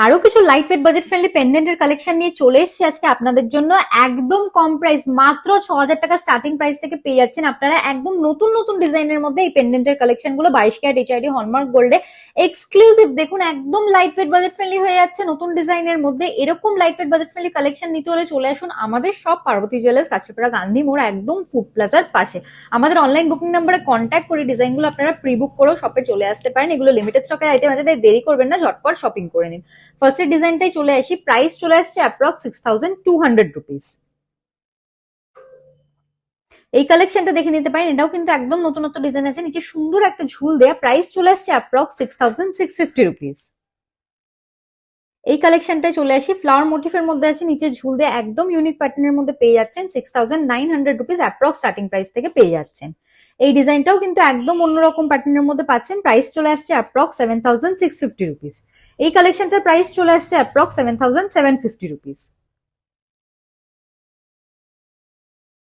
আরো কিছু light weight budget friendly পেন্ডেন্টের কালেকশন নিয়ে চলে এসেছি আজকে আপনাদের জন্য। একদম কম প্রাইস, মাত্র 6,000 টাকা স্টার্টিং প্রাইস থেকে পেয়ে যাচ্ছেন আপনারা একদম নতুন নতুন ডিজাইনের মধ্যে এই পেন্ডেন্টের কালেকশন গুলো 22 ক্যারেট এইচআইডি হলমার্ক গোল্ডে এক্সক্লুসিভ। দেখুন একদম লাইট ওয়েট বাজেট ফ্রেন্ডলি হয়ে যাচ্ছে নতুন ডিজাইনের মধ্যে। এরকম light weight budget friendly collection নিতে হলে চলে আসুন আমাদের সব পার্বতী জুয়েলার্স, কাঁচরাপাড়া গান্ধী মোড়, একদম ফুড প্লাজার পাশে। আমাদের অনলাইন বুকিং নাম্বারে কন্ট্যাক্ট করে ডিজাইনগুলো আপনারা প্রি বুক করেও শপে চলে আসতে পারেন। এগুলো লিমিটেড স্টকের আইটেম আছে, তাই দেরি করবেন না, ঝটপট শপিং করে নিন। ফার্স্টের ডিজাইনটাই চলে আসি, প্রাইস চলে আসছে অ্যাপ্রক্স 6,200 রুপিস। এই কালেকশনটা দেখে নিতে পারেন, এটাও কিন্তু একদম নতুন নতুন ডিজাইন আছে, নিচে সুন্দর একটা ঝুল দেয়া। প্রাইস চলে আসছে অ্যাপ্রক্স 6,650 রুপিস। এই কালেকশনটা চলে আসি, ফ্লাওয়ার মোটিফের মধ্যে আছে, নিচে ঝুল দেয়া একদম ইউনিক প্যাটার্নের মধ্যে পেয়ে যাচ্ছেন 6,900 রুপিস অ্যাপ্রক্স স্টার্টিং প্রাইস থেকে পেয়ে যাচ্ছেন। এই ডিজাইনটাও কিন্তু একদম অন্যরকম প্যাটার্নের মধ্যে পাচ্ছেন। প্রাইস চলে আসছে অ্যাপ্রক্স 7,650 রুপিস। এই কালেকশনটার প্রাইস চলে আসছে অ্যাপ্রক্স 7,750 রুপিস।